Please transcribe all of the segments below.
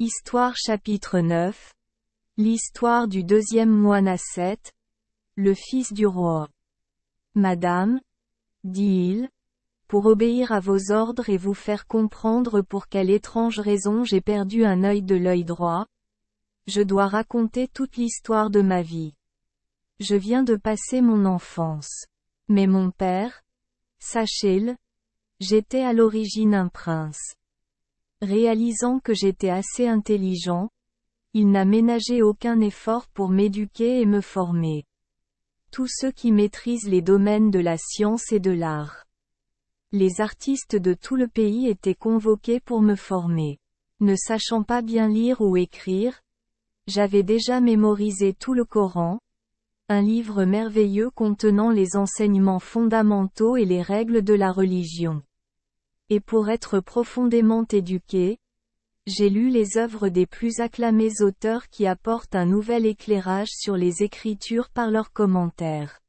Histoire chapitre 9. L'histoire du deuxième moine ascète, le fils du roi. Madame, dit-il, pour obéir à vos ordres et vous faire comprendre pour quelle étrange raison j'ai perdu un œil de l'œil droit, je dois raconter toute l'histoire de ma vie. Je viens de passer mon enfance. Mais mon père, sachez-le, j'étais à l'origine un prince. Réalisant que j'étais assez intelligent, il n'a ménagé aucun effort pour m'éduquer et me former. Tous ceux qui maîtrisent les domaines de la science et de l'art. Les artistes de tout le pays étaient convoqués pour me former. Ne sachant pas bien lire ou écrire, j'avais déjà mémorisé tout le Coran, un livre merveilleux contenant les enseignements fondamentaux et les règles de la religion. Et pour être profondément éduqué, j'ai lu les œuvres des plus acclamés auteurs qui apportent un nouvel éclairage sur les Écritures par leurs commentaires.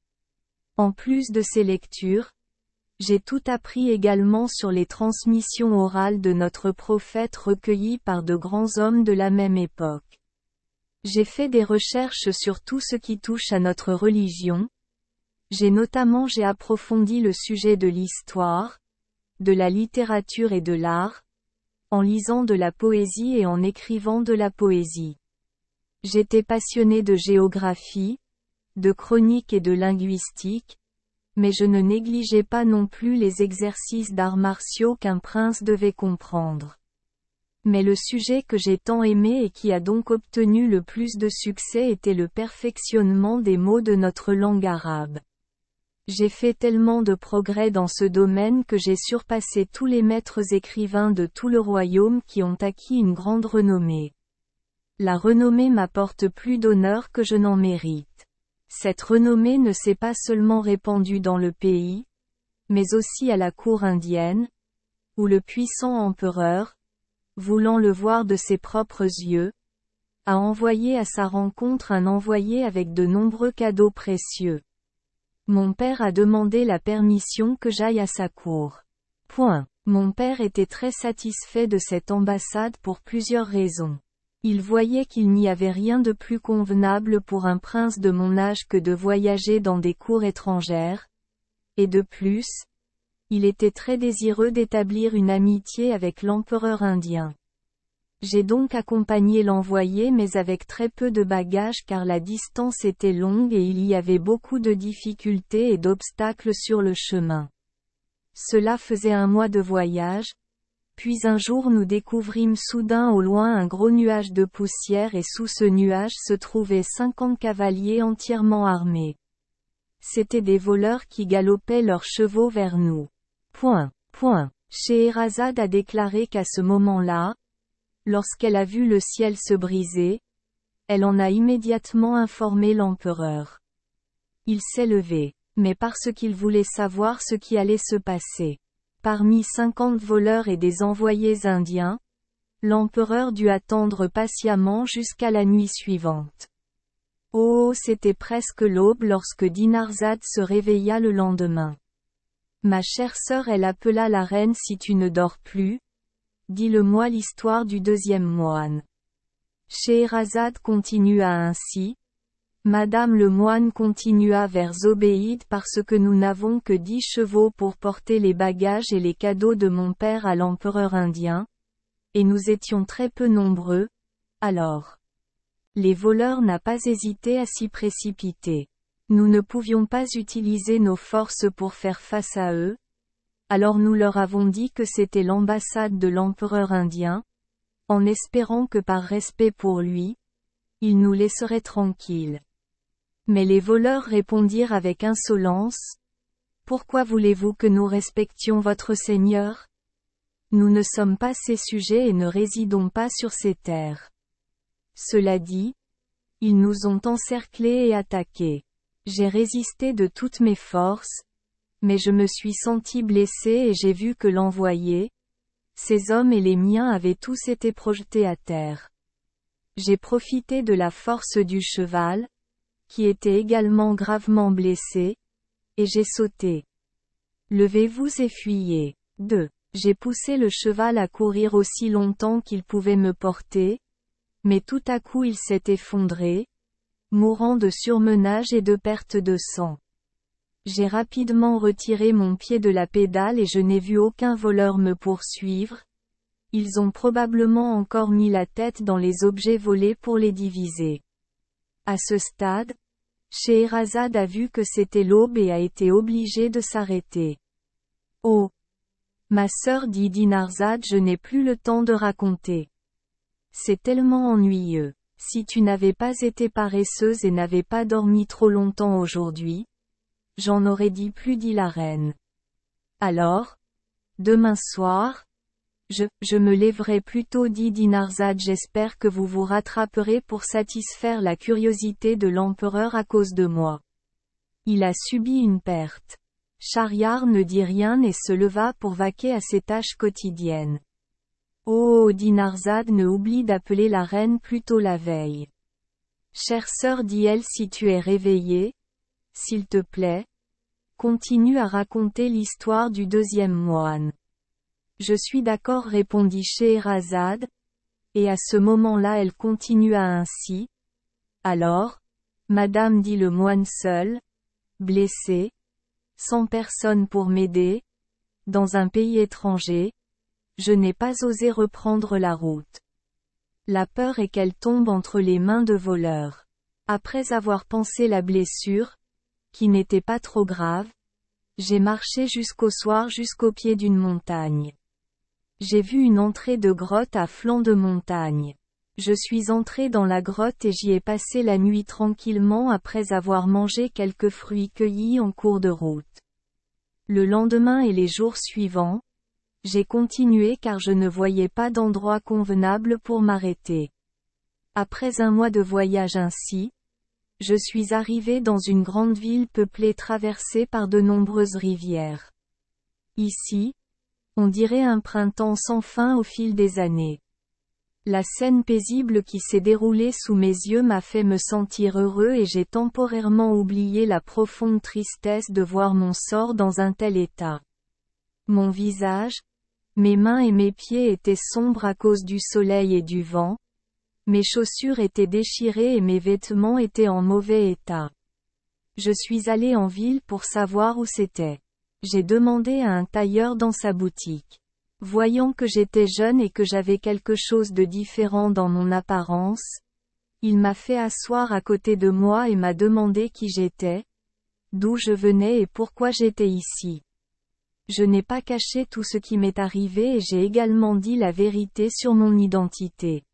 En plus de ces lectures, j'ai tout appris également sur les transmissions orales de notre prophète recueillies par de grands hommes de la même époque. J'ai fait des recherches sur tout ce qui touche à notre religion. J'ai approfondi le sujet de l'histoire, de la littérature et de l'art, en lisant de la poésie et en écrivant de la poésie. J'étais passionné de géographie, de chronique et de linguistique, mais je ne négligeais pas non plus les exercices d'arts martiaux qu'un prince devait comprendre. Mais le sujet que j'ai tant aimé et qui a donc obtenu le plus de succès était le perfectionnement des mots de notre langue arabe. J'ai fait tellement de progrès dans ce domaine que j'ai surpassé tous les maîtres écrivains de tout le royaume qui ont acquis une grande renommée. La renommée m'apporte plus d'honneur que je n'en mérite. Cette renommée ne s'est pas seulement répandue dans le pays, mais aussi à la cour indienne, où le puissant empereur, voulant le voir de ses propres yeux, a envoyé à sa rencontre un envoyé avec de nombreux cadeaux précieux. Mon père a demandé la permission que j'aille à sa cour. Mon père était très satisfait de cette ambassade pour plusieurs raisons. Il voyait qu'il n'y avait rien de plus convenable pour un prince de mon âge que de voyager dans des cours étrangères. Et de plus, il était très désireux d'établir une amitié avec l'empereur indien. J'ai donc accompagné l'envoyé mais avec très peu de bagages car la distance était longue et il y avait beaucoup de difficultés et d'obstacles sur le chemin. Cela faisait 1 mois de voyage, puis un jour nous découvrîmes soudain au loin un gros nuage de poussière et sous ce nuage se trouvaient 50 cavaliers entièrement armés. C'étaient des voleurs qui galopaient leurs chevaux vers nous. Scheherazade a déclaré qu'à ce moment-là, lorsqu'elle a vu le ciel se briser, elle en a immédiatement informé l'empereur. Il s'est levé, mais parce qu'il voulait savoir ce qui allait se passer. Parmi 50 voleurs et des envoyés indiens, l'empereur dut attendre patiemment jusqu'à la nuit suivante. Oh, c'était presque l'aube lorsque Dinarzade se réveilla le lendemain. Ma chère sœur, elle appela la reine. Si tu ne dors plus, dis-le-moi l'histoire du deuxième moine. Scheherazade continua ainsi. Madame le moine continua vers Zobéide parce que nous n'avons que 10 chevaux pour porter les bagages et les cadeaux de mon père à l'empereur indien, et nous étions très peu nombreux, alors. Les voleurs n'ont pas hésité à s'y précipiter. Nous ne pouvions pas utiliser nos forces pour faire face à eux, alors nous leur avons dit que c'était l'ambassade de l'empereur indien, en espérant que par respect pour lui, il nous laisserait tranquilles. Mais les voleurs répondirent avec insolence. Pourquoi voulez-vous que nous respections votre Seigneur? Nous ne sommes pas ses sujets et ne résidons pas sur ces terres. Cela dit, ils nous ont encerclés et attaqués. J'ai résisté de toutes mes forces, mais je me suis senti blessé et j'ai vu que l'envoyé, ses hommes et les miens avaient tous été projetés à terre. J'ai profité de la force du cheval, qui était également gravement blessé, et j'ai sauté. Levez-vous et fuyez. 2. J'ai poussé le cheval à courir aussi longtemps qu'il pouvait me porter, mais tout à coup il s'est effondré, mourant de surmenage et de perte de sang. J'ai rapidement retiré mon pied de la pédale et je n'ai vu aucun voleur me poursuivre. Ils ont probablement encore mis la tête dans les objets volés pour les diviser. À ce stade, Scheherazade a vu que c'était l'aube et a été obligée de s'arrêter. Oh! Ma sœur, dit Dinarzade, je n'ai plus le temps de raconter. C'est tellement ennuyeux. Si tu n'avais pas été paresseuse et n'avais pas dormi trop longtemps aujourd'hui, j'en aurais dit plus, dit la reine. Alors, demain soir, je me lèverai plus tôt, dit Dinarzade. J'espère que vous vous rattraperez pour satisfaire la curiosité de l'empereur à cause de moi. Il a subi une perte. Shahryar ne dit rien et se leva pour vaquer à ses tâches quotidiennes. Oh, Dinarzade ne oublie d'appeler la reine plus tôt la veille. Chère sœur, dit-elle, si tu es réveillée, s'il te plaît, continue à raconter l'histoire du deuxième moine. Je suis d'accord, répondit Scheherazade, et à ce moment-là elle continua ainsi. Alors, madame, dit le moine seul, blessé, sans personne pour m'aider, dans un pays étranger, je n'ai pas osé reprendre la route. La peur est qu'elle tombe entre les mains de voleurs. Après avoir pansé la blessure, qui n'était pas trop grave, j'ai marché jusqu'au soir jusqu'au pied d'une montagne. J'ai vu une entrée de grotte à flanc de montagne. Je suis entré dans la grotte et j'y ai passé la nuit tranquillement après avoir mangé quelques fruits cueillis en cours de route. Le lendemain et les jours suivants, j'ai continué car je ne voyais pas d'endroit convenable pour m'arrêter. Après un mois de voyage ainsi, je suis arrivé dans une grande ville peuplée traversée par de nombreuses rivières. Ici, on dirait un printemps sans fin au fil des années. La scène paisible qui s'est déroulée sous mes yeux m'a fait me sentir heureux et j'ai temporairement oublié la profonde tristesse de voir mon sort dans un tel état. Mon visage, mes mains et mes pieds étaient sombres à cause du soleil et du vent, mes chaussures étaient déchirées et mes vêtements étaient en mauvais état. Je suis allé en ville pour savoir où c'était. J'ai demandé à un tailleur dans sa boutique. Voyant que j'étais jeune et que j'avais quelque chose de différent dans mon apparence, il m'a fait asseoir à côté de moi et m'a demandé qui j'étais, d'où je venais et pourquoi j'étais ici. Je n'ai pas caché tout ce qui m'est arrivé et j'ai également dit la vérité sur mon identité.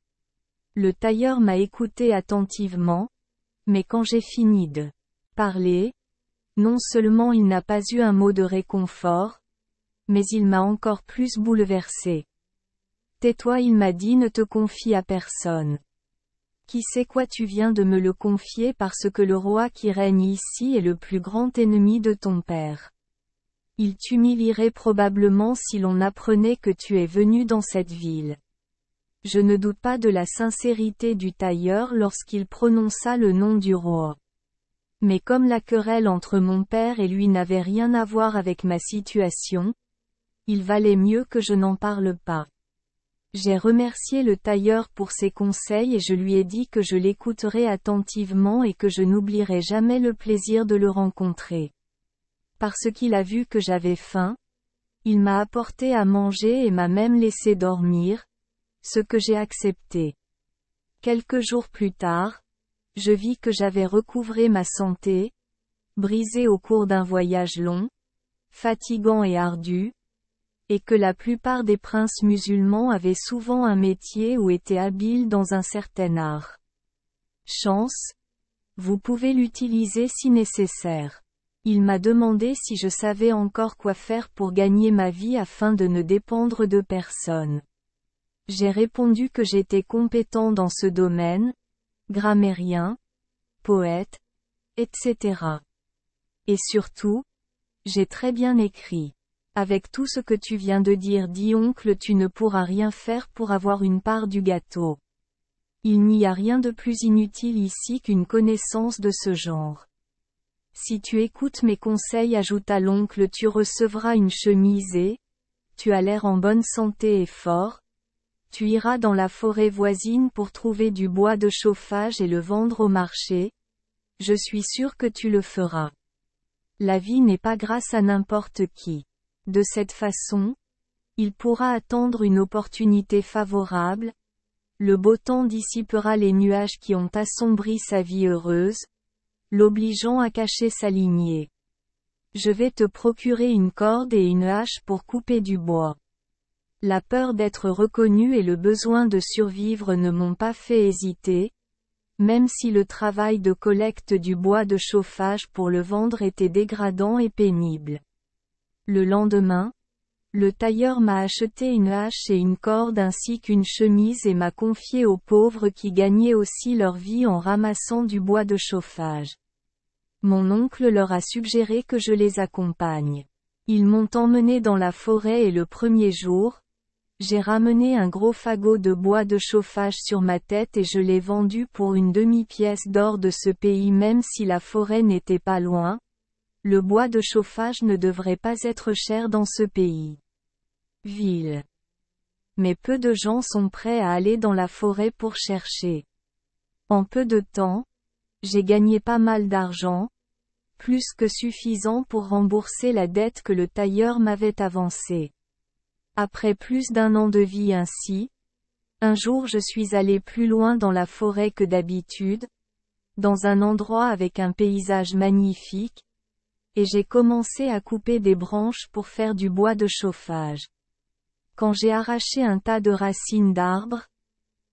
Le tailleur m'a écouté attentivement, mais quand j'ai fini de parler, non seulement il n'a pas eu un mot de réconfort, mais il m'a encore plus bouleversé. Tais-toi, il m'a dit, ne te confie à personne. Qui sait quoi, tu viens de me le confier parce que le roi qui règne ici est le plus grand ennemi de ton père. Il t'humilierait probablement si l'on apprenait que tu es venu dans cette ville. Je ne doute pas de la sincérité du tailleur lorsqu'il prononça le nom du roi. Mais comme la querelle entre mon père et lui n'avait rien à voir avec ma situation, il valait mieux que je n'en parle pas. J'ai remercié le tailleur pour ses conseils et je lui ai dit que je l'écouterais attentivement et que je n'oublierai jamais le plaisir de le rencontrer. Parce qu'il a vu que j'avais faim, il m'a apporté à manger et m'a même laissé dormir, ce que j'ai accepté. Quelques jours plus tard, je vis que j'avais recouvré ma santé, brisée au cours d'un voyage long, fatigant et ardu, et que la plupart des princes musulmans avaient souvent un métier ou étaient habiles dans un certain art. Chance, vous pouvez l'utiliser si nécessaire. Il m'a demandé si je savais encore quoi faire pour gagner ma vie afin de ne dépendre de personne. J'ai répondu que j'étais compétent dans ce domaine, grammairien, poète, etc. Et surtout, j'ai très bien écrit. Avec tout ce que tu viens de dire, dit oncle, tu ne pourras rien faire pour avoir une part du gâteau. Il n'y a rien de plus inutile ici qu'une connaissance de ce genre. Si tu écoutes mes conseils, ajouta l'oncle, tu recevras une chemise et tu as l'air en bonne santé et fort. Tu iras dans la forêt voisine pour trouver du bois de chauffage et le vendre au marché. Je suis sûr que tu le feras. La vie n'est pas grâce à n'importe qui. De cette façon, il pourra attendre une opportunité favorable. Le beau temps dissipera les nuages qui ont assombri sa vie heureuse, l'obligeant à cacher sa lignée. Je vais te procurer une corde et une hache pour couper du bois. La peur d'être reconnu et le besoin de survivre ne m'ont pas fait hésiter, même si le travail de collecte du bois de chauffage pour le vendre était dégradant et pénible. Le lendemain, le tailleur m'a acheté une hache et une corde ainsi qu'une chemise et m'a confié aux pauvres qui gagnaient aussi leur vie en ramassant du bois de chauffage. Mon oncle leur a suggéré que je les accompagne. Ils m'ont emmené dans la forêt et le premier jour, j'ai ramené un gros fagot de bois de chauffage sur ma tête et je l'ai vendu pour une demi-pièce d'or de ce pays même si la forêt n'était pas loin. Le bois de chauffage ne devrait pas être cher dans ce pays. Ville. Mais peu de gens sont prêts à aller dans la forêt pour chercher. En peu de temps, j'ai gagné pas mal d'argent, plus que suffisant pour rembourser la dette que le tailleur m'avait avancée. Après plus d'un an de vie ainsi, un jour je suis allé plus loin dans la forêt que d'habitude, dans un endroit avec un paysage magnifique, et j'ai commencé à couper des branches pour faire du bois de chauffage. Quand j'ai arraché un tas de racines d'arbres,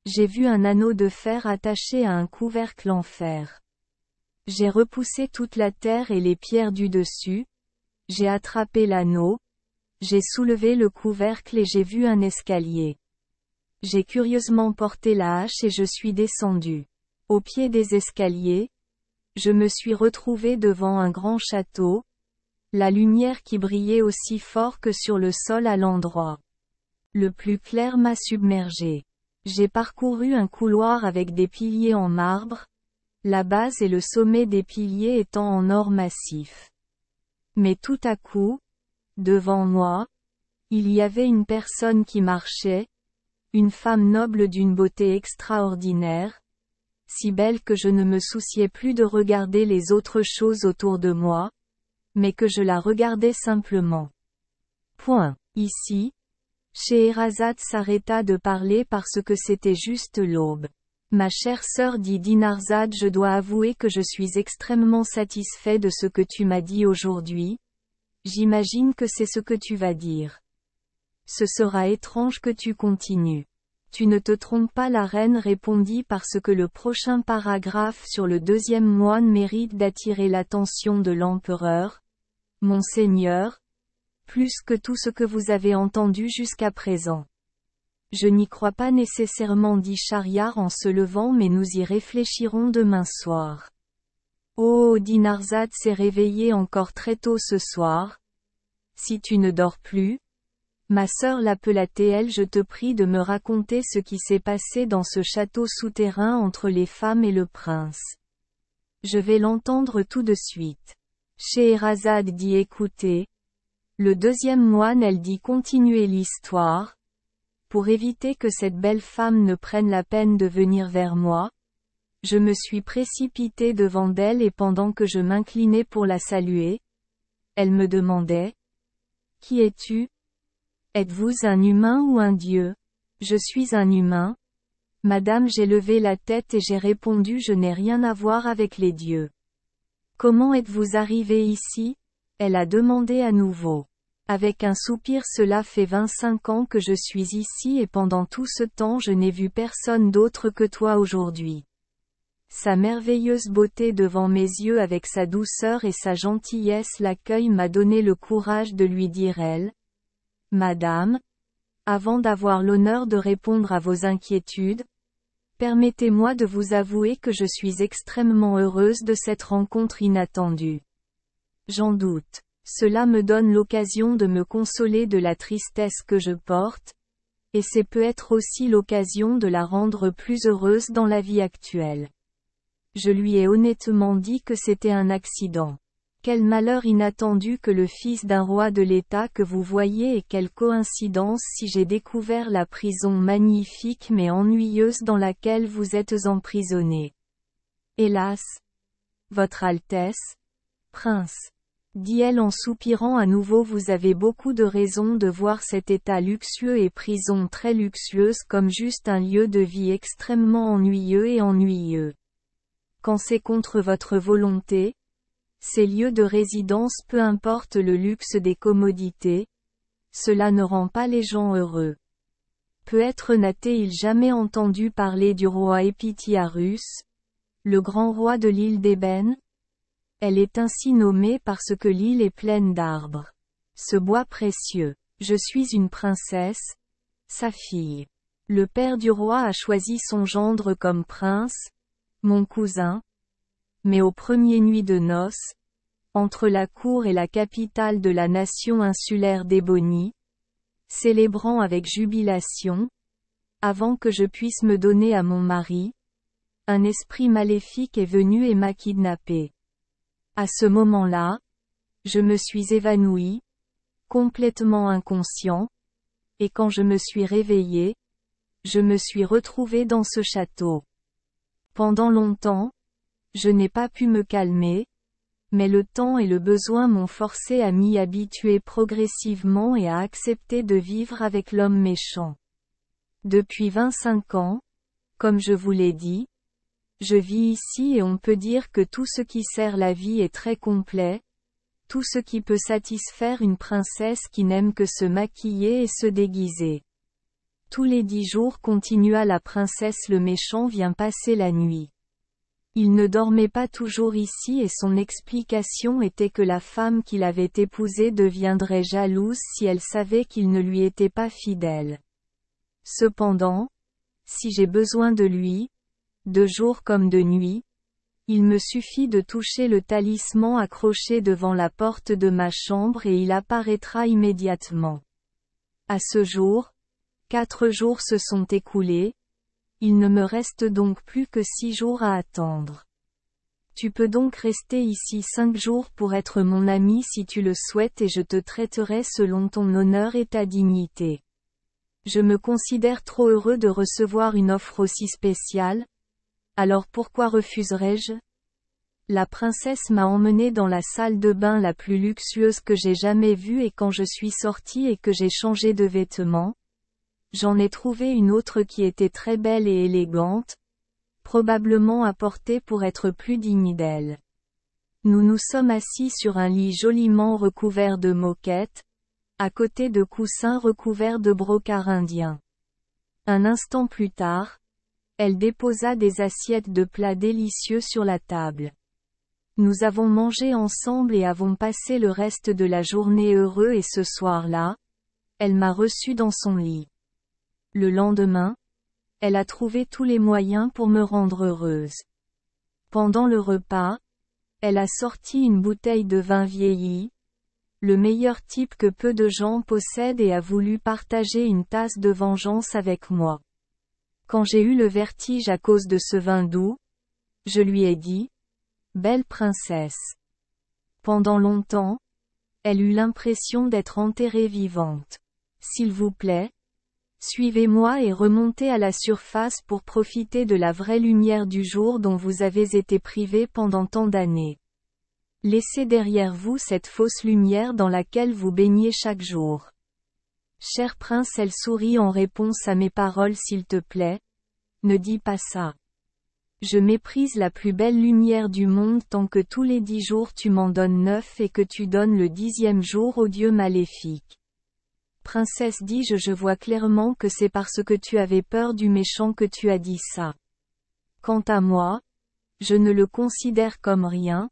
j'ai vu un anneau de fer attaché à un couvercle en fer. J'ai repoussé toute la terre et les pierres du dessus, j'ai attrapé l'anneau, j'ai soulevé le couvercle et j'ai vu un escalier. J'ai curieusement porté la hache et je suis descendu. Au pied des escaliers, je me suis retrouvé devant un grand château, la lumière qui brillait aussi fort que sur le sol à l'endroit le plus clair m'a submergé. J'ai parcouru un couloir avec des piliers en marbre, la base et le sommet des piliers étant en or massif. Mais tout à coup, devant moi, il y avait une personne qui marchait, une femme noble d'une beauté extraordinaire, si belle que je ne me souciais plus de regarder les autres choses autour de moi, mais que je la regardais simplement. Point. Ici, Scheherazade s'arrêta de parler parce que c'était juste l'aube. Ma chère sœur dit Dinarzade, je dois avouer que je suis extrêmement satisfait de ce que tu m'as dit aujourd'hui. J'imagine que c'est ce que tu vas dire. Ce sera étrange que tu continues. Tu ne te trompes pas, la reine répondit, parce que le prochain paragraphe sur le deuxième moine mérite d'attirer l'attention de l'empereur. Monseigneur, plus que tout ce que vous avez entendu jusqu'à présent. Je n'y crois pas nécessairement, dit Schahriar en se levant, mais nous y réfléchirons demain soir. Oh, Dinarzade s'est réveillée encore très tôt ce soir. Si tu ne dors plus, ma sœur l'appela-t-elle, je te prie de me raconter ce qui s'est passé dans ce château souterrain entre les femmes et le prince. Je vais l'entendre tout de suite. Scheherazade dit écoutez. Le deuxième moine, elle dit continuez l'histoire. Pour éviter que cette belle femme ne prenne la peine de venir vers moi, je me suis précipité devant d'elle et pendant que je m'inclinais pour la saluer, elle me demandait « Qui es-tu ? Êtes-vous un humain ou un dieu ? Je suis un humain. Madame, j'ai levé la tête et j'ai répondu je n'ai rien à voir avec les dieux. Comment êtes-vous arrivé ici ? Elle a demandé à nouveau. Avec un soupir, cela fait 25 ans que je suis ici et pendant tout ce temps je n'ai vu personne d'autre que toi aujourd'hui. Sa merveilleuse beauté devant mes yeux avec sa douceur et sa gentillesse l'accueil m'a donné le courage de lui dire elle. Madame, avant d'avoir l'honneur de répondre à vos inquiétudes, permettez-moi de vous avouer que je suis extrêmement heureuse de cette rencontre inattendue. J'en doute. Cela me donne l'occasion de me consoler de la tristesse que je porte, et c'est peut-être aussi l'occasion de la rendre plus heureuse dans la vie actuelle. Je lui ai honnêtement dit que c'était un accident. Quel malheur inattendu que le fils d'un roi de l'État que vous voyez et quelle coïncidence si j'ai découvert la prison magnifique mais ennuyeuse dans laquelle vous êtes emprisonné. Hélas! Votre Altesse, prince, dit-elle en soupirant à nouveau, vous avez beaucoup de raisons de voir cet état luxueux et prison très luxueuse comme juste un lieu de vie extrêmement ennuyeux et ennuyeux. Quand c'est contre votre volonté, ces lieux de résidence peu importe le luxe des commodités, cela ne rend pas les gens heureux. Peut-être n'a-t-il jamais entendu parler du roi Épitiarus, le grand roi de l'île d'Ébène? Elle est ainsi nommée parce que l'île est pleine d'arbres. Ce bois précieux. Je suis une princesse, sa fille. Le père du roi a choisi son gendre comme prince, mon cousin. Mais aux premières nuits de noces, entre la cour et la capitale de la nation insulaire d'Ébonie, célébrant avec jubilation, avant que je puisse me donner à mon mari, un esprit maléfique est venu et m'a kidnappé. À ce moment-là, je me suis évanoui, complètement inconscient, et quand je me suis réveillé, je me suis retrouvé dans ce château. Pendant longtemps, je n'ai pas pu me calmer, mais le temps et le besoin m'ont forcé à m'y habituer progressivement et à accepter de vivre avec l'homme méchant. Depuis 25 ans, comme je vous l'ai dit, je vis ici et on peut dire que tout ce qui sert la vie est très complet, tout ce qui peut satisfaire une princesse qui n'aime que se maquiller et se déguiser. Tous les 10 jours, continua la princesse, le méchant vient passer la nuit. Il ne dormait pas toujours ici et son explication était que la femme qu'il avait épousée deviendrait jalouse si elle savait qu'il ne lui était pas fidèle. Cependant, si j'ai besoin de lui, de jour comme de nuit, il me suffit de toucher le talisman accroché devant la porte de ma chambre et il apparaîtra immédiatement. À ce jour, 4 jours se sont écoulés, il ne me reste donc plus que 6 jours à attendre. Tu peux donc rester ici 5 jours pour être mon ami si tu le souhaites et je te traiterai selon ton honneur et ta dignité. Je me considère trop heureux de recevoir une offre aussi spéciale, alors pourquoi refuserais-je? La princesse m'a emmené dans la salle de bain la plus luxueuse que j'ai jamais vue et quand je suis sortie et que j'ai changé de vêtements, j'en ai trouvé une autre qui était très belle et élégante, probablement apportée pour être plus digne d'elle. Nous nous sommes assis sur un lit joliment recouvert de moquettes, à côté de coussins recouverts de brocart indien. Un instant plus tard, elle déposa des assiettes de plats délicieux sur la table. Nous avons mangé ensemble et avons passé le reste de la journée heureux et ce soir-là, elle m'a reçu dans son lit. Le lendemain, elle a trouvé tous les moyens pour me rendre heureuse. Pendant le repas, elle a sorti une bouteille de vin vieilli, le meilleur type que peu de gens possèdent et a voulu partager une tasse de vengeance avec moi. Quand j'ai eu le vertige à cause de ce vin doux, je lui ai dit, « Belle princesse. » Pendant longtemps, elle eut l'impression d'être enterrée vivante. « S'il vous plaît, suivez-moi et remontez à la surface pour profiter de la vraie lumière du jour dont vous avez été privé pendant tant d'années. Laissez derrière vous cette fausse lumière dans laquelle vous baignez chaque jour. » Cher prince, elle sourit en réponse à mes paroles, s'il te plaît, ne dis pas ça. Je méprise la plus belle lumière du monde tant que tous les 10 jours tu m'en donnes 9 et que tu donnes le 10e jour au dieu maléfique. Princesse, dis-je, je vois clairement que c'est parce que tu avais peur du méchant que tu as dit ça. Quant à moi, je ne le considère comme rien,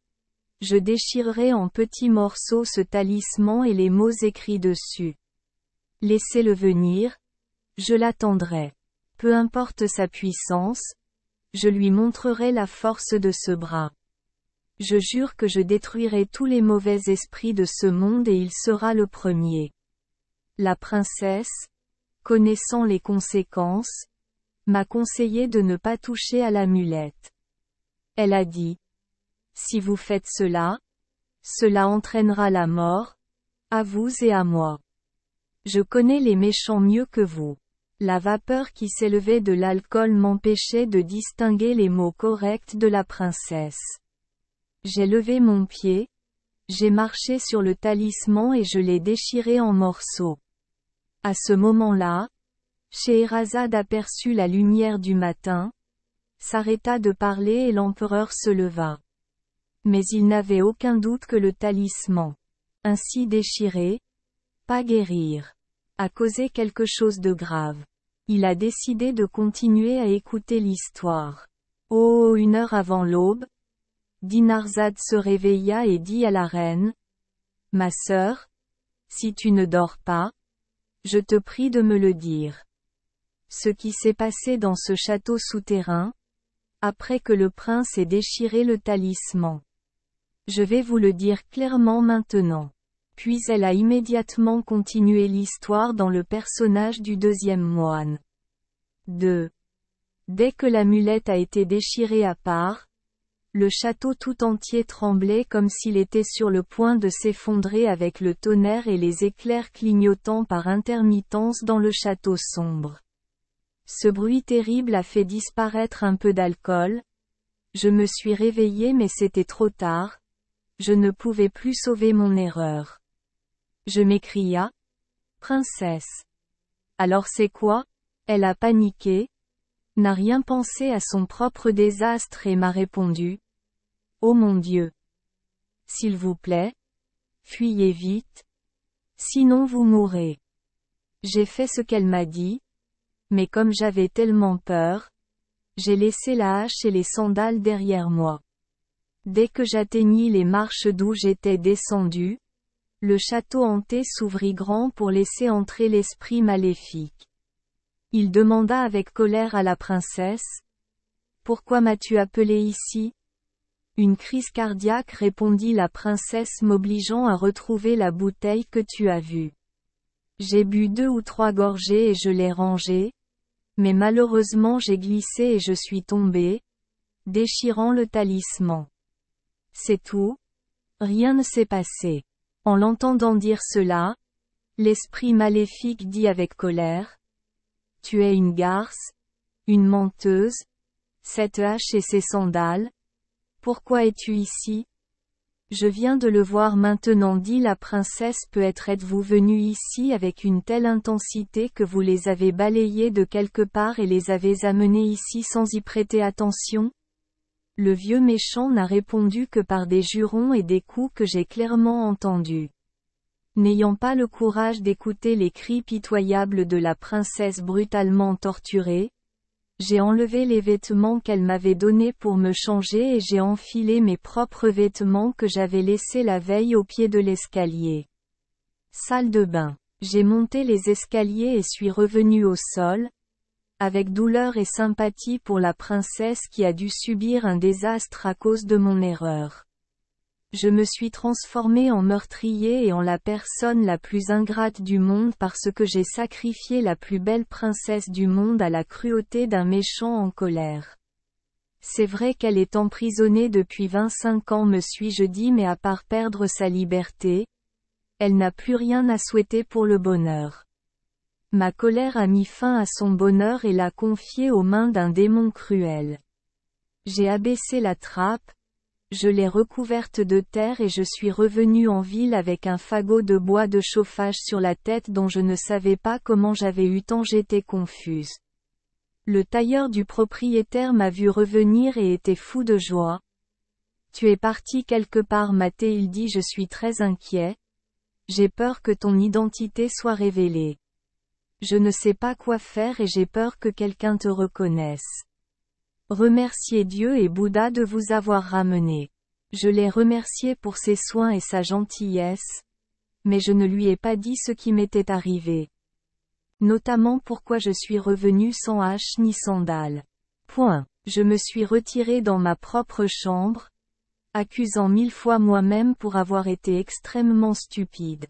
je déchirerai en petits morceaux ce talisman et les mots écrits dessus. Laissez-le venir, je l'attendrai. Peu importe sa puissance, je lui montrerai la force de ce bras. Je jure que je détruirai tous les mauvais esprits de ce monde et il sera le premier. La princesse, connaissant les conséquences, m'a conseillé de ne pas toucher à l'amulette. Elle a dit, « Si vous faites cela, Cela entraînera la mort, à vous et à moi. Je connais les méchants mieux que vous. La vapeur qui s'élevait de l'alcool m'empêchait de distinguer les mots corrects de la princesse. J'ai levé mon pied, j'ai marché sur le talisman et je l'ai déchiré en morceaux. À ce moment-là, Scheherazade aperçut la lumière du matin, s'arrêta de parler et l'empereur se leva. Mais il n'avait aucun doute que le talisman, ainsi déchiré, pas guérir, a causé quelque chose de grave. Il a décidé de continuer à écouter l'histoire. Oh, 1 heure avant l'aube, Dinarzade se réveilla et dit à la reine, « Ma sœur, si tu ne dors pas, je te prie de me le dire. Ce qui s'est passé dans ce château souterrain, après que le prince ait déchiré le talisman. Je vais vous le dire clairement maintenant. » Puis elle a immédiatement continué l'histoire dans le personnage du deuxième moine. 2. Dès que l'amulette a été déchirée à part, le château tout entier tremblait comme s'il était sur le point de s'effondrer avec le tonnerre et les éclairs clignotant par intermittence dans le château sombre. Ce bruit terrible a fait disparaître un peu d'alcool. Je me suis réveillé mais c'était trop tard. Je ne pouvais plus sauver mon erreur. Je m'écria. Princesse. Alors c'est quoi? Elle a paniqué, n'a rien pensé à son propre désastre et m'a répondu. Oh mon Dieu! S'il vous plaît, fuyez vite, sinon vous mourrez. J'ai fait ce qu'elle m'a dit, mais comme j'avais tellement peur, j'ai laissé la hache et les sandales derrière moi. Dès que j'atteignis les marches d'où j'étais descendu, le château hanté s'ouvrit grand pour laisser entrer l'esprit maléfique. Il demanda avec colère à la princesse. « Pourquoi m'as-tu appelé ici ?» Une crise cardiaque, répondit la princesse, m'obligeant à retrouver la bouteille que tu as vue. J'ai bu 2 ou 3 gorgées et je l'ai rangée, mais malheureusement j'ai glissé et je suis tombée, déchirant le talisman. C'est tout. Rien ne s'est passé. En l'entendant dire cela, l'esprit maléfique dit avec colère. Tu es une garce, une menteuse, cette hache et ces sandales. Pourquoi es-tu ici? Je viens de le voir maintenant, dit la princesse. Peut-être êtes-vous venu ici avec une telle intensité que vous les avez balayés de quelque part et les avez amenés ici sans y prêter attention? Le vieux méchant n'a répondu que par des jurons et des coups que j'ai clairement entendus. N'ayant pas le courage d'écouter les cris pitoyables de la princesse brutalement torturée, j'ai enlevé les vêtements qu'elle m'avait donnés pour me changer et j'ai enfilé mes propres vêtements que j'avais laissés la veille au pied de l'escalier. Salle de bain. J'ai monté les escaliers et suis revenu au sol, avec douleur et sympathie pour la princesse qui a dû subir un désastre à cause de mon erreur. Je me suis transformé en meurtrier et en la personne la plus ingrate du monde parce que j'ai sacrifié la plus belle princesse du monde à la cruauté d'un méchant en colère. C'est vrai qu'elle est emprisonnée depuis 25 ans, me suis-je dit, mais à part perdre sa liberté, elle n'a plus rien à souhaiter pour le bonheur. Ma colère a mis fin à son bonheur et l'a confié aux mains d'un démon cruel. J'ai abaissé la trappe, je l'ai recouverte de terre et je suis revenu en ville avec un fagot de bois de chauffage sur la tête dont je ne savais pas comment j'avais eu tant, j'étais confuse. Le tailleur du propriétaire m'a vu revenir et était fou de joie. Tu es parti quelque part, m'a-t-il dit, je suis très inquiet. J'ai peur que ton identité soit révélée. Je ne sais pas quoi faire et j'ai peur que quelqu'un te reconnaisse. Remerciez Dieu et Bouddha de vous avoir ramené. Je l'ai remercié pour ses soins et sa gentillesse, mais je ne lui ai pas dit ce qui m'était arrivé. Notamment pourquoi je suis revenu sans hache ni sandales. Point. Je me suis retiré dans ma propre chambre, accusant 1000 fois moi-même pour avoir été extrêmement stupide.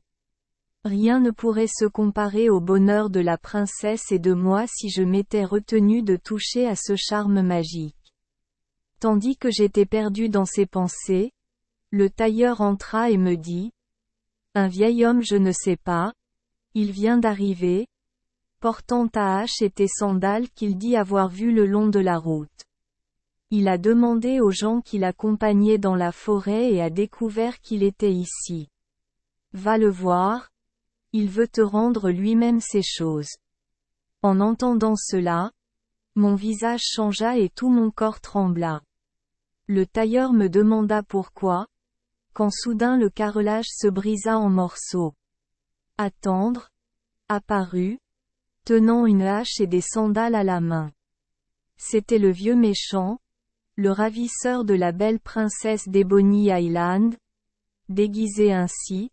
Rien ne pourrait se comparer au bonheur de la princesse et de moi si je m'étais retenu de toucher à ce charme magique. Tandis que j'étais perdu dans ses pensées, Le tailleur entra et me dit, un vieil homme je ne sais pas, il vient d'arriver, portant ta hache et tes sandales qu'il dit avoir vues le long de la route. Il a demandé aux gens qui l'accompagnaient dans la forêt et a découvert qu'il était ici. Va le voir, il veut te rendre lui-même ces choses. En entendant cela, mon visage changea et tout mon corps trembla. Le tailleur me demanda pourquoi, quand soudain le carrelage se brisa en morceaux. Attendre, apparut, tenant une hache et des sandales à la main. C'était le vieux méchant, le ravisseur de la belle princesse d'Ebony Island, déguisé ainsi,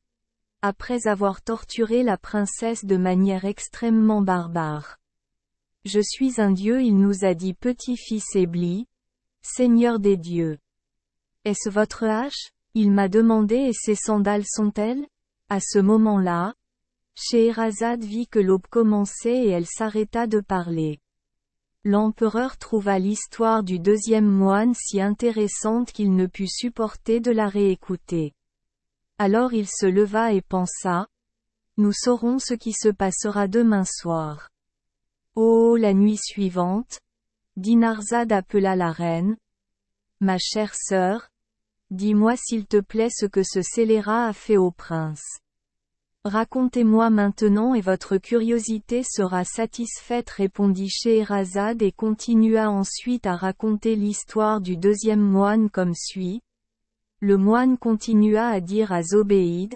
après avoir torturé la princesse de manière extrêmement barbare. Je suis un dieu, il nous a dit petit-fils Ébli, Seigneur des dieux. Est-ce votre hache? Il m'a demandé et ces sandales sont-elles? À ce moment-là, Scheherazade vit que l'aube commençait et elle s'arrêta de parler. L'empereur trouva l'histoire du deuxième moine si intéressante qu'il ne put supporter de la réécouter. Alors il se leva et pensa, nous saurons ce qui se passera demain soir. Oh, la nuit suivante, Dinarzade appela la reine. Ma chère sœur, dis-moi s'il te plaît ce que ce scélérat a fait au prince. Racontez-moi maintenant et votre curiosité sera satisfaite, répondit Scheherazade et continua ensuite à raconter l'histoire du deuxième moine comme suit. Le moine continua à dire à Zobéide,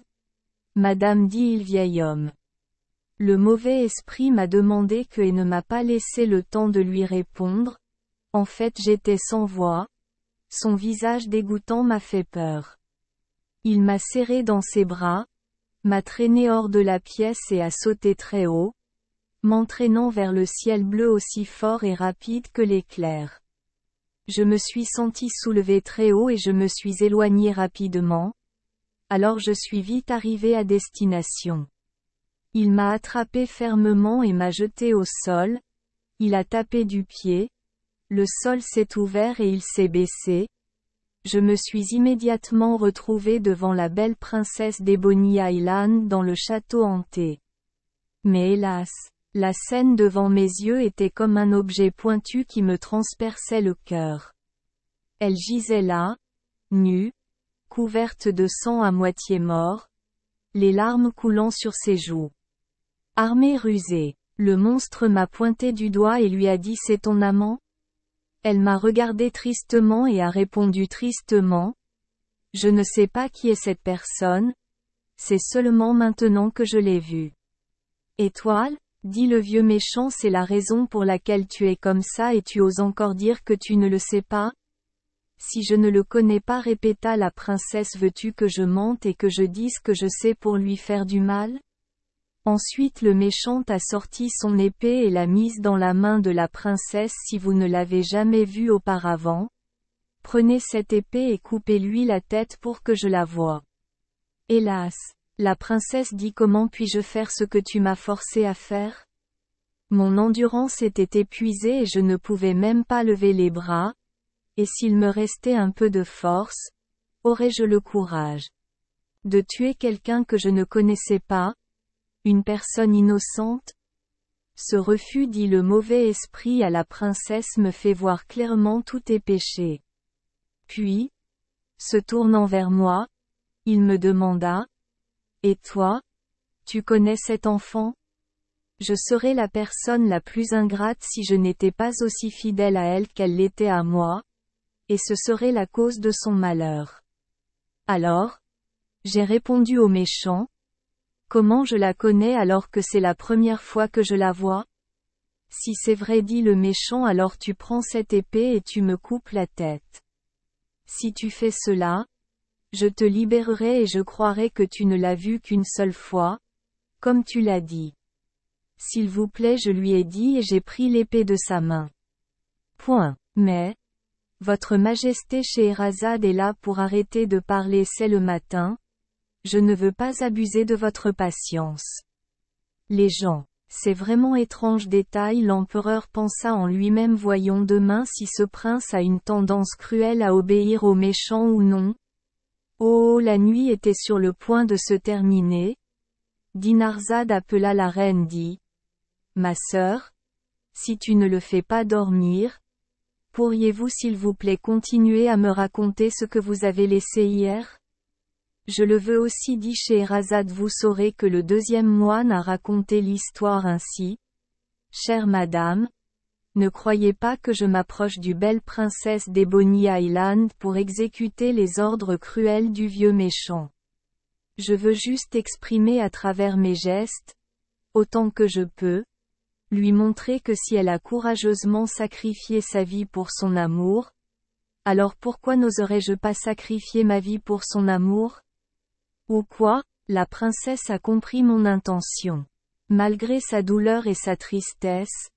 Madame, dit-il, vieil homme. Le mauvais esprit m'a demandé que et ne m'a pas laissé le temps de lui répondre. En fait j'étais sans voix. Son visage dégoûtant m'a fait peur. Il m'a serré dans ses bras, m'a traîné hors de la pièce et a sauté très haut, m'entraînant vers le ciel bleu aussi fort et rapide que l'éclair. Je me suis senti soulevé très haut et je me suis éloigné rapidement. Alors je suis vite arrivé à destination. Il m'a attrapé fermement et m'a jeté au sol. Il a tapé du pied. Le sol s'est ouvert et il s'est baissé. Je me suis immédiatement retrouvé devant la belle princesse d'Ebony Island dans le château hanté. Mais hélas, la scène devant mes yeux était comme un objet pointu qui me transperçait le cœur. Elle gisait là, nue, couverte de sang à moitié mort, les larmes coulant sur ses joues. Armée rusée, le monstre m'a pointé du doigt et lui a dit c'est ton amant? Elle m'a regardé tristement et a répondu tristement. Je ne sais pas qui est cette personne. C'est seulement maintenant que je l'ai vue. Étoile, dit le vieux méchant, c'est la raison pour laquelle tu es comme ça et tu oses encore dire que tu ne le sais pas? Si je ne le connais pas, répéta la princesse, veux-tu que je mente et que je dise que je sais pour lui faire du mal? Ensuite le méchant a sorti son épée et l'a mise dans la main de la princesse. Si vous ne l'avez jamais vue auparavant, prenez cette épée et coupez-lui la tête pour que je la voie. Hélas, la princesse dit, comment puis-je faire ce que tu m'as forcé à faire? Mon endurance était épuisée et je ne pouvais même pas lever les bras, et s'il me restait un peu de force, aurais-je le courage de tuer quelqu'un que je ne connaissais pas? Une personne innocente? Ce refus, dit le mauvais esprit à la princesse, me fait voir clairement tous tes péchés. Puis, se tournant vers moi, il me demanda, et toi, tu connais cet enfant? Je serais la personne la plus ingrate si je n'étais pas aussi fidèle à elle qu'elle l'était à moi, et ce serait la cause de son malheur. Alors, j'ai répondu au méchant, comment je la connais alors que c'est la première fois que je la vois? Si c'est vrai, dit le méchant, alors tu prends cette épée et tu me coupes la tête. Si tu fais cela, je te libérerai et je croirai que tu ne l'as vue qu'une seule fois, comme tu l'as dit. S'il vous plaît, je lui ai dit et j'ai pris l'épée de sa main. Point. Mais, Votre Majesté Scheherazade est là pour arrêter de parler, c'est le matin. Je ne veux pas abuser de votre patience. Les gens. C'est vraiment étrange détail, l'empereur pensa en lui-même, voyons demain si ce prince a une tendance cruelle à obéir aux méchants ou non. Oh, la nuit était sur le point de se terminer. Dinarzade appela la reine dit. Ma sœur, si tu ne le fais pas dormir, pourriez-vous s'il vous plaît continuer à me raconter ce que vous avez laissé hier? Je le veux aussi dit Scheherazade. Vous saurez que le deuxième moine a raconté l'histoire ainsi. Chère madame, ne croyez pas que je m'approche du belle princesse d'Ebony Island pour exécuter les ordres cruels du vieux méchant. Je veux juste exprimer à travers mes gestes, autant que je peux, lui montrer que si elle a courageusement sacrifié sa vie pour son amour, alors pourquoi n'oserais-je pas sacrifier ma vie pour son amour? Ou quoi? La princesse a compris mon intention. Malgré sa douleur et sa tristesse,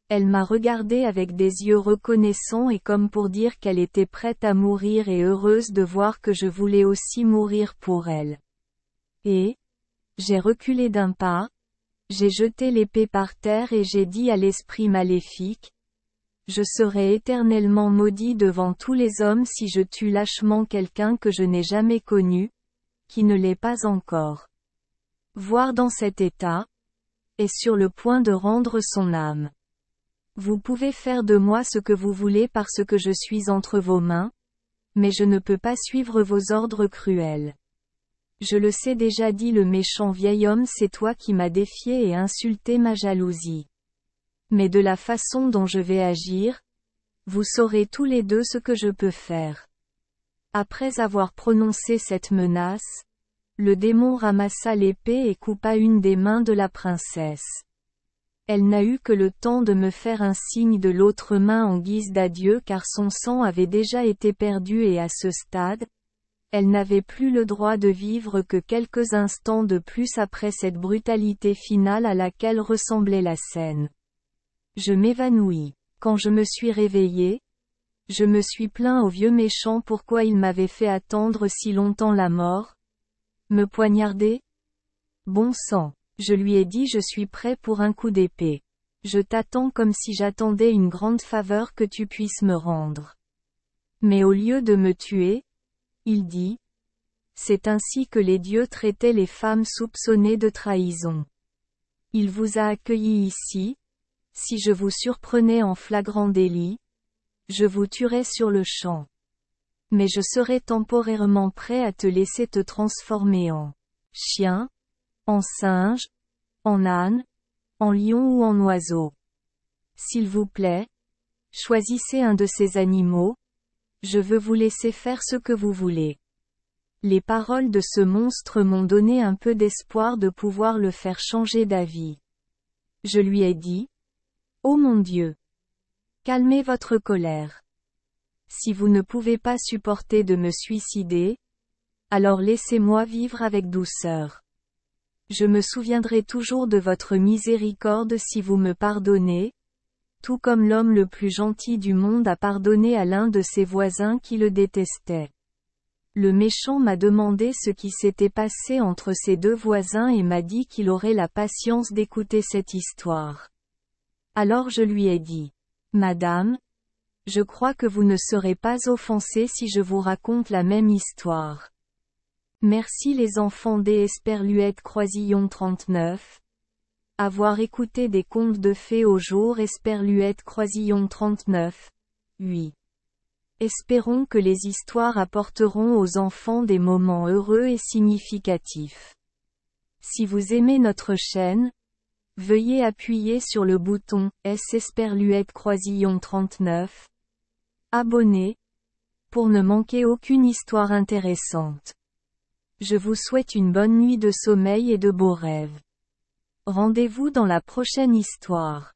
elle m'a regardé avec des yeux reconnaissants et comme pour dire qu'elle était prête à mourir et heureuse de voir que je voulais aussi mourir pour elle. Et, j'ai reculé d'un pas, j'ai jeté l'épée par terre et j'ai dit à l'esprit maléfique, je serai éternellement maudit devant tous les hommes si je tue lâchement quelqu'un que je n'ai jamais connu, qui ne l'est pas encore. Voir dans cet état, est sur le point de rendre son âme. Vous pouvez faire de moi ce que vous voulez parce que je suis entre vos mains, mais je ne peux pas suivre vos ordres cruels. Je le sais déjà dit le méchant vieil homme, c'est toi qui m'as défié et insulté ma jalousie. Mais de la façon dont je vais agir, vous saurez tous les deux ce que je peux faire. Après avoir prononcé cette menace, le démon ramassa l'épée et coupa une des mains de la princesse. Elle n'a eu que le temps de me faire un signe de l'autre main en guise d'adieu car son sang avait déjà été perdu et à ce stade, elle n'avait plus le droit de vivre que quelques instants de plus après cette brutalité finale à laquelle ressemblait la scène. Je m'évanouis. Quand je me suis réveillé, je me suis plaint au vieux méchant pourquoi il m'avait fait attendre si longtemps la mort. Me poignarder? Bon sang, je lui ai dit je suis prêt pour un coup d'épée. Je t'attends comme si j'attendais une grande faveur que tu puisses me rendre. Mais au lieu de me tuer, il dit, c'est ainsi que les dieux traitaient les femmes soupçonnées de trahison. Il vous a accueilli ici, si je vous surprenais en flagrant délit, je vous tuerais sur le champ. Mais je serais temporairement prêt à te laisser te transformer en chien, en singe, en âne, en lion ou en oiseau. S'il vous plaît, choisissez un de ces animaux, je veux vous laisser faire ce que vous voulez. Les paroles de ce monstre m'ont donné un peu d'espoir de pouvoir le faire changer d'avis. Je lui ai dit, oh mon Dieu! Calmez votre colère. Si vous ne pouvez pas supporter de me suicider, alors laissez-moi vivre avec douceur. Je me souviendrai toujours de votre miséricorde si vous me pardonnez, tout comme l'homme le plus gentil du monde a pardonné à l'un de ses voisins qui le détestait. Le méchant m'a demandé ce qui s'était passé entre ses deux voisins et m'a dit qu'il aurait la patience d'écouter cette histoire. Alors je lui ai dit, Madame, je crois que vous ne serez pas offensée si je vous raconte la même histoire. Merci les enfants des Esperluette Croisillon 39. Avoir écouté des contes de fées au jour Esperluette Croisillon 39. 8. Espérons que les histoires apporteront aux enfants des moments heureux et significatifs. Si vous aimez notre chaîne, veuillez appuyer sur le bouton S Esperluette Croisillon 39. Abonner, pour ne manquer aucune histoire intéressante. Je vous souhaite une bonne nuit de sommeil et de beaux rêves. Rendez-vous dans la prochaine histoire.